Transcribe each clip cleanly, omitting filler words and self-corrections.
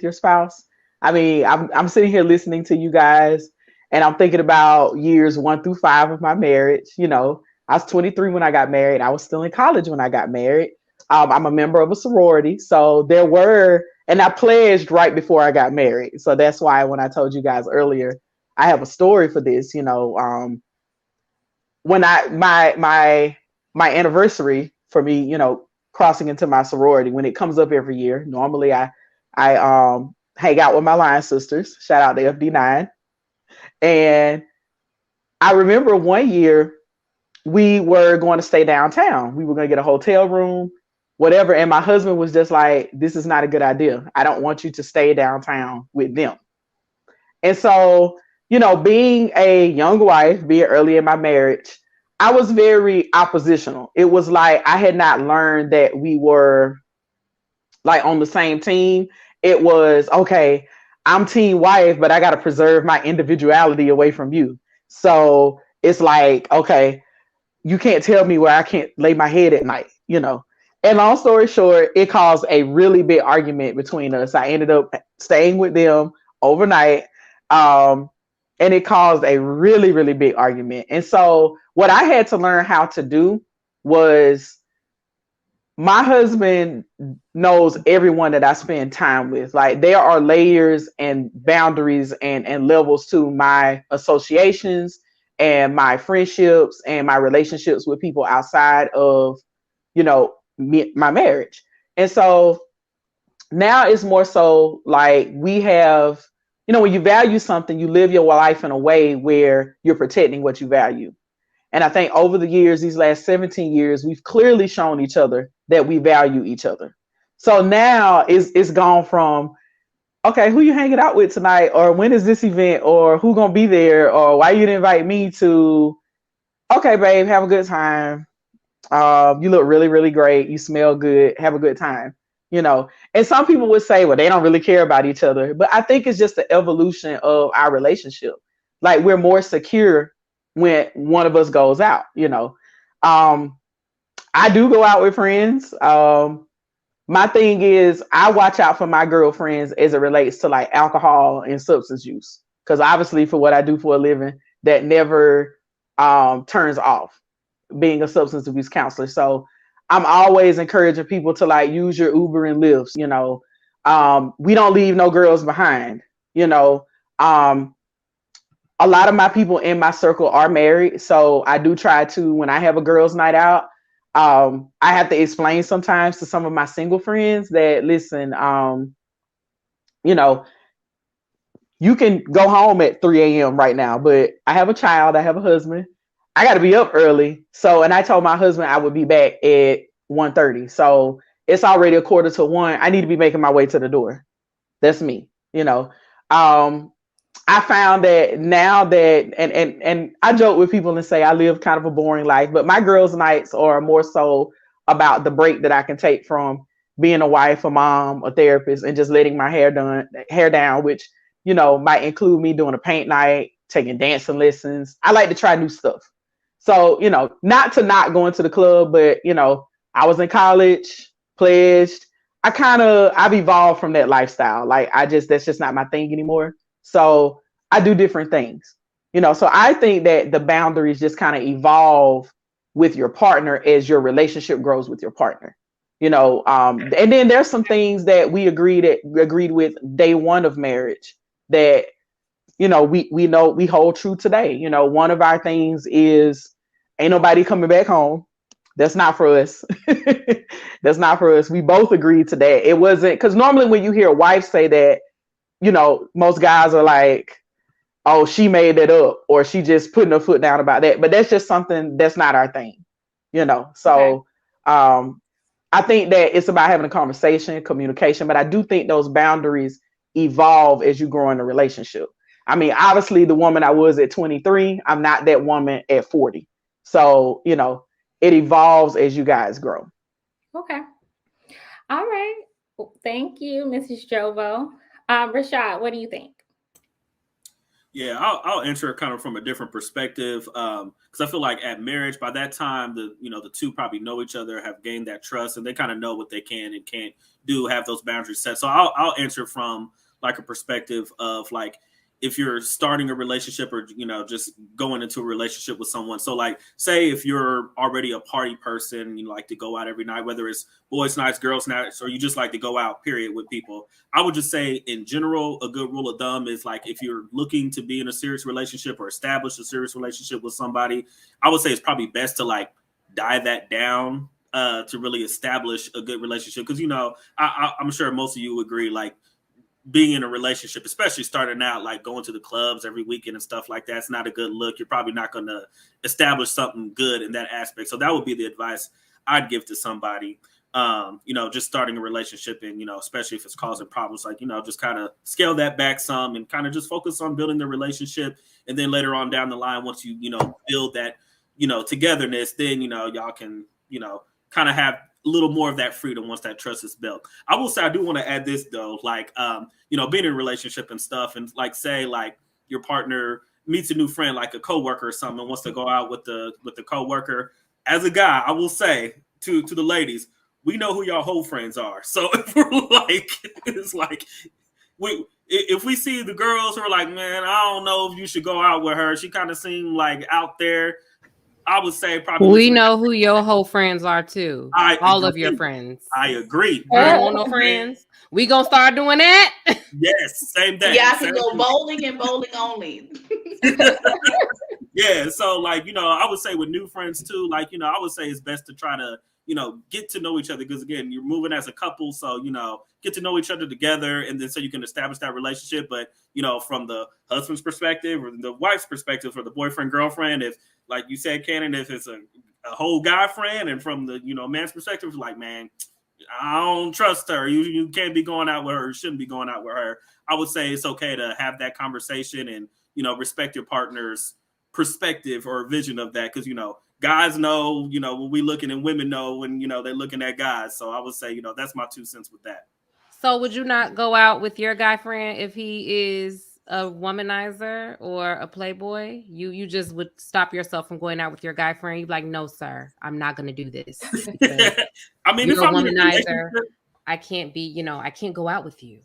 your spouse? I mean, I'm sitting here listening to you guys, and I'm thinking about years 1 through 5 of my marriage. You know, I was 23 when I got married. I was still in college when I got married. I'm a member of a sorority, so there were, and I pledged right before I got married. So that's why when I told you guys earlier, I have a story for this. You know, when I my anniversary for me, you know, crossing into my sorority when it comes up every year. Normally, I hang out with my line sisters. Shout out to FD9. And I remember one year we were going to stay downtown. We were going to get a hotel room, whatever. And my husband was just like, "This is not a good idea. I don't want you to stay downtown with them." And so, you know, being a young wife, being early in my marriage, I was very oppositional. It was like I had not learned that we were like on the same team. It was okay, I'm team wife, but I got to preserve my individuality away from you. So it's like, okay, you can't tell me where I can't lay my head at night, you know. And long story short, it caused a really big argument between us. I ended up staying with them overnight. Um, and it caused a really, really big argument. And so, what I had to learn how to do was my husband knows everyone that I spend time with. Like, there are layers and boundaries and levels to my associations and my friendships and my relationships with people outside of, you know, my marriage. And so now it's more so like we have, you know, when you value something, you live your life in a way where you're protecting what you value. And I think over the years, these last 17 years, we've clearly shown each other that we value each other. So now it's gone from, okay, who you hanging out with tonight, or when is this event, or who gonna be there, or why you didn't invite me, to, okay, babe, have a good time. You look really, really great. You smell good. Have a good time. You know, and some people would say, well, they don't really care about each other. But I think it's just the evolution of our relationship. Like, we're more secure when one of us goes out, you know. Um, I do go out with friends. My thing is, I watch out for my girlfriends as it relates to like alcohol and substance use. Because obviously, for what I do for a living, that never turns off, being a substance abuse counselor. So I'm always encouraging people to like use your Uber and Lyfts, you know. We don't leave no girls behind, you know. Um, a lot of my people in my circle are married. So I do try to, when I have a girls' night out, I have to explain sometimes to some of my single friends that, listen, you know, you can go home at 3 a.m. right now, but I have a child, I have a husband, I got to be up early. So, and I told my husband I would be back at 1:30. So it's already a quarter to one. I need to be making my way to the door. That's me, you know. Um, I found that now that, and I joke with people and say I live kind of a boring life, but my girls' nights are more so about the break that I can take from being a wife, a mom, a therapist, and just letting my hair down, which, you know, might include me doing a paint night, taking dancing lessons. I like to try new stuff. So, you know, not to not going to the club, but, you know, I was in college, pledged. I've evolved from that lifestyle. Like, that's just not my thing anymore. So I do different things, you know. So I think that the boundaries just kind of evolve with your partner as your relationship grows with your partner, you know. And then there's some things that we agreed with day one of marriage that, you know, we know we hold true today. You know, one of our things is ain't nobody coming back home. That's not for us. That's not for us. We both agreed to that. It wasn't, because normally when you hear a wife say that, you know, most guys are like, oh, she made that up, or she just putting her foot down about that. But that's just something that's not our thing, you know. Okay. So I think that it's about having a conversation, communication, but I do think those boundaries evolve as you grow in a relationship. I mean, obviously, the woman I was at 23, I'm not that woman at 40. So, you know, it evolves as you guys grow. Okay. All right. Well, thank you, Mrs. Jovo. Rashad, what do you think? Yeah, I'll answer it kind of from a different perspective, because I feel like at marriage, by that time, the two probably know each other, have gained that trust, and they kind of know what they can and can't do, have those boundaries set. So I'll answer from like a perspective of like if you're starting a relationship or just going into a relationship with someone. So like say if you're already a party person, you like to go out every night, whether it's boys nights, girls nights, or you just like to go out period with people. I would just say in general, a good rule of thumb is like if you're looking to be in a serious relationship or establish a serious relationship with somebody, I would say it's probably best to like dive that down to really establish a good relationship. Because I'm sure most of you agree, like being in a relationship, especially starting out, like going to the clubs every weekend and stuff like that, it's not a good look. You're probably not going to establish something good in that aspect. So that would be the advice I'd give to somebody. Just starting a relationship and, especially if it's causing problems, like, just kind of scale that back some and kind of just focus on building the relationship. And then later on down the line, once you, build that, togetherness, then, y'all can, kind of have a little more of that freedom once that trust is built. I will say, I do want to add this though, like, being in a relationship and stuff, and like, say like your partner meets a new friend, like a coworker or something, and wants to go out with the coworker. As a guy, I will say to the ladies, we know who y'all whole friends are. So if we're like, it's like, if we see the girls who are like, man, I don't know if you should go out with her, she kind of seemed like out there, I would say probably. We know who your whole friends are too. All of your friends. I agree. You don't want no friends? We gonna start doing that? Yes, same thing. Yeah, I can go bowling and bowling only. Yeah, so like, I would say with new friends too, like, I would say it's best to try to, get to know each other, because again, you're moving as a couple, so get to know each other together, and then so you can establish that relationship. But from the husband's perspective or the wife's perspective, or the boyfriend girlfriend, if like you said, Cannon, if it's a whole guy friend, and from the man's perspective, like, man, I don't trust her, you can't be going out with her, you shouldn't be going out with her, I would say it's okay to have that conversation and respect your partner's perspective or vision of that, because guys know when we looking, and women know when they're looking at guys. So I would say that's my 2 cents with that. So would you not go out with your guy friend if he is a womanizer or a playboy? You just would stop yourself from going out with your guy friend? You'd be like, no, sir, I'm not going to do this. I mean, you're a womanizer. I can't be, I can't go out with you.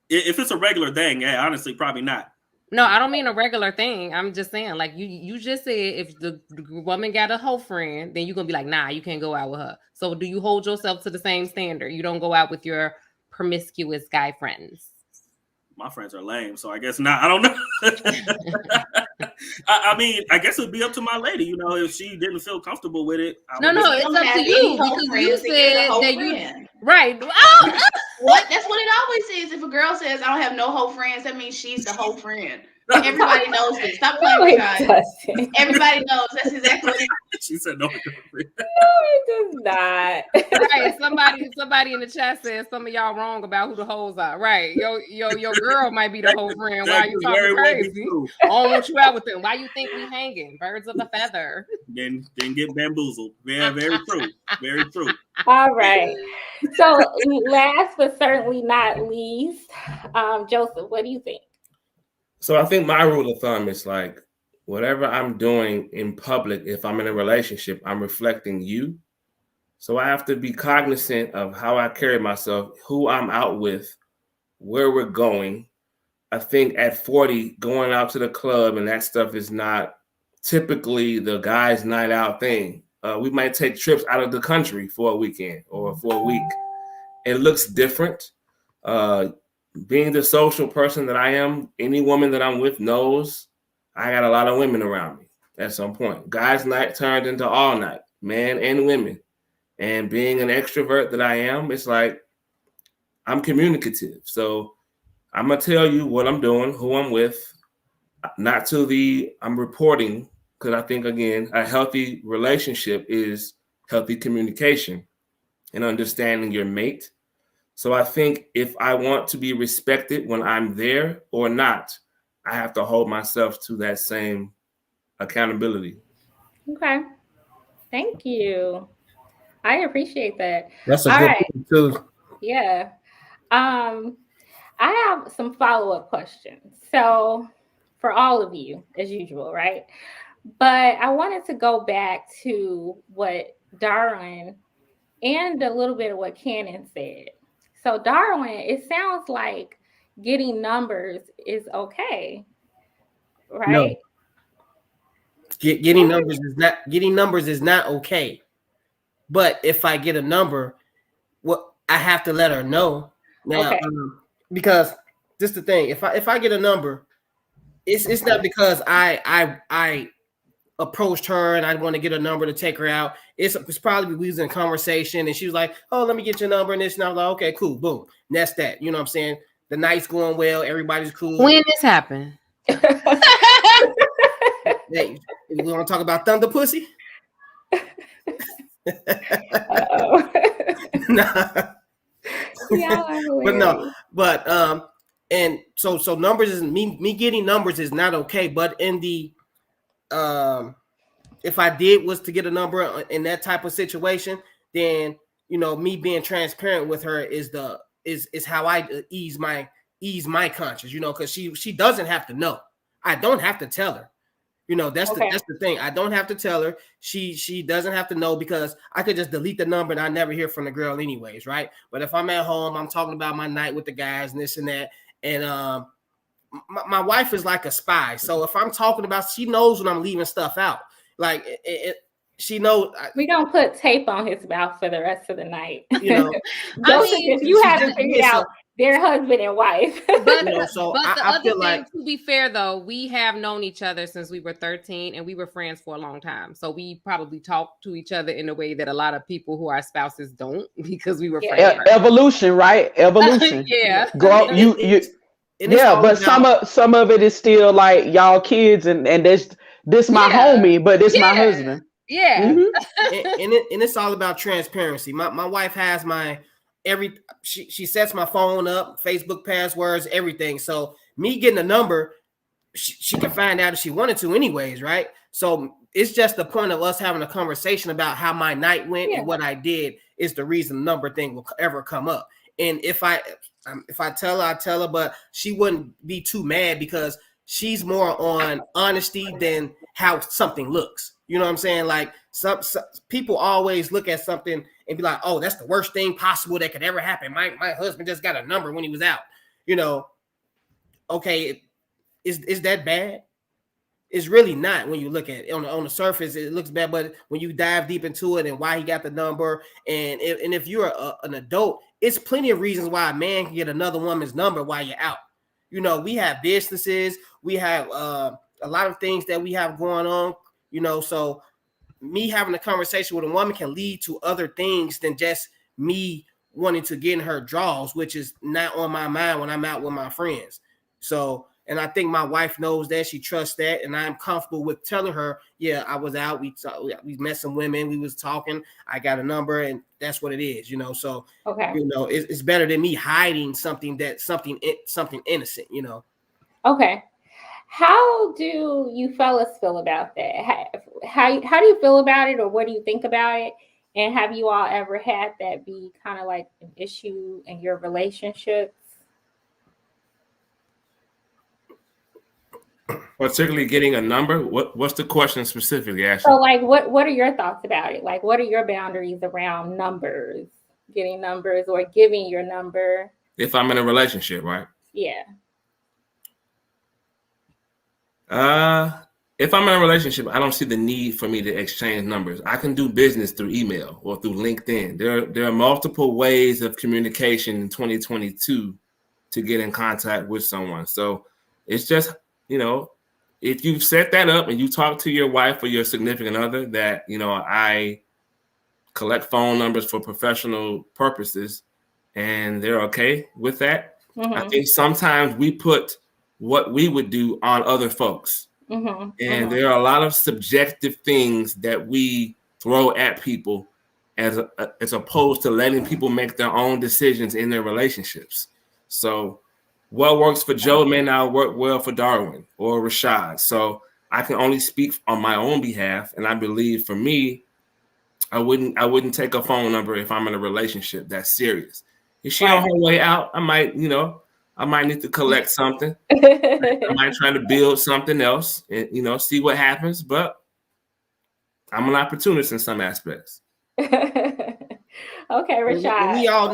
If it's a regular thing, yeah, honestly, probably not. No, I don't mean a regular thing. I'm just saying, like you just said, if the woman got a whole friend, then you're gonna be like, nah, you can't go out with her. So do you hold yourself to the same standard? You don't go out with your promiscuous guy friends? My friends are lame, so I guess not. I don't know. I mean, I guess it would be up to my lady, if she didn't feel comfortable with it. No, it's up to you, because you said that you right. Oh, what? That's what it always is. If a girl says I don't have no whole friends, that means she's the whole friend. Everybody knows this. Stop playing with guys. Everybody knows that's exactly what it is. She said no. No, it does not. Right. Somebody in the chat says some of y'all wrong about who the hoes are. Right. Your girl might be the whole friend. Why are you talking crazy? I don't want you out with them. Why you think we hanging? Birds of a feather. Then get bamboozled. Yeah, very true. Very true. All right. So last but certainly not least, Joseph, what do you think? So I think my rule of thumb is like, whatever I'm doing in public, if I'm in a relationship, I'm reflecting you. So I have to be cognizant of how I carry myself, who I'm out with, where we're going. I think at 40, going out to the club and that stuff is not typically the guy's night out thing. We might take trips out of the country for a weekend or for a week. It looks different. Being the social person that I am, any woman that I'm with knows I got a lot of women around me at some point. Guys' night turned into all night, men and women. And being an extrovert that I am, it's like I'm communicative. So I'm going to tell you what I'm doing, who I'm with, not to I'm reporting, because I think, again, a healthy relationship is healthy communication and understanding your mate. So I think if I want to be respected when I'm there or not, I have to hold myself to that same accountability. Okay. Thank you. I appreciate that. That's a good thing too. Yeah. I have some follow-up questions. So for all of you as usual, right? But I wanted to go back to what Darwin and a little bit of what Cannon said. So Darwin, it sounds like getting numbers is okay, right? No. Getting numbers is not okay. But if I get a number, I have to let her know now, okay. Because this is the thing. If I get a number, it's not because I approached her and I want to get a number to take her out. It's probably we was in conversation and she was like, "Oh, let me get your number," and this, and I was like, "Okay, cool, boom." And that's that. You know what I'm saying? The night's going well, everybody's cool. When this happened? Hey, we want to talk about Thunder Pussy? Nah. And so numbers is me getting numbers is not okay. But in the if I was to get a number in that type of situation, then me being transparent with her is how I ease my conscience, because she doesn't have to know. I don't have to tell her. That's the thing. I don't have to tell her. She doesn't have to know, because I could just delete the number and I never hear from the girl anyways, right? But if I'm at home, I'm talking about my night with the guys and this and that, and my wife is like a spy. So if I'm talking about, she knows when I'm leaving stuff out. Like she knows. We don't put tape on his mouth for the rest of the night. If you haven't figured out their husband and wife. But the other thing, to be fair though, we have known each other since we were 13 and we were friends for a long time. So we probably talk to each other in a way that a lot of people who are spouses don't, because we were friends. Evolution, right? Evolution. Yeah. Grow but some of it is still like y'all kids, and this my homie, but this my husband. Yeah. Mm-hmm. and it's all about transparency. My wife has she sets my phone up, Facebook passwords, everything. So me getting a number, she can find out if she wanted to anyways, right? So it's just the point of us having a conversation about how my night went and what I did is the reason the number thing will ever come up. And if I tell her, I tell her, but she wouldn't be too mad, because she's more on honesty than how something looks. You know what I'm saying? Like some people always look at something and be like, "Oh, that's the worst thing possible that could ever happen. My husband just got a number when he was out." Okay, is that bad? It's really not. When you look at it on the surface, it looks bad, but when you dive deep into it and why he got the number, and if you're an adult, it's plenty of reasons why a man can get another woman's number while you're out. We have businesses, we have a lot of things that we have going on. So me having a conversation with a woman can lead to other things than just me wanting to get in her draws, which is not on my mind when I'm out with my friends. So, and I think my wife knows that, she trusts that, and I'm comfortable with telling her, yeah, I was out, we met some women, we was talking, I got a number, and that's what it is, So, it's better than me hiding something innocent, Okay. How do you fellas feel about that? How do you feel about it, or what do you think about it? And have you all ever had that be kind of like an issue in your relationships? Particularly getting a number? What's the question specifically, Ashley? So like what are your thoughts about it? Like, what are your boundaries around numbers, getting numbers or giving your number? If I'm in a relationship, right? Yeah. If I'm in a relationship, I don't see the need for me to exchange numbers. I can do business through email or through LinkedIn. There are multiple ways of communication in 2022 to get in contact with someone. So it's just, if you set that up and you talk to your wife or your significant other that, I collect phone numbers for professional purposes and they're okay with that. Mm-hmm. I think sometimes we put what we would do on other folks. Mm-hmm. And there are a lot of subjective things that we throw at people as opposed to letting people make their own decisions in their relationships. So what works for Joe may not work well for Darwin or Rashad. So I can only speak on my own behalf. And I believe for me, I wouldn't take a phone number if I'm in a relationship that's serious. If she on her way out, I might, I might need to collect something. I might try to build something else and, you know, see what happens. But I'm an opportunist in some aspects. Okay, Rashad. We all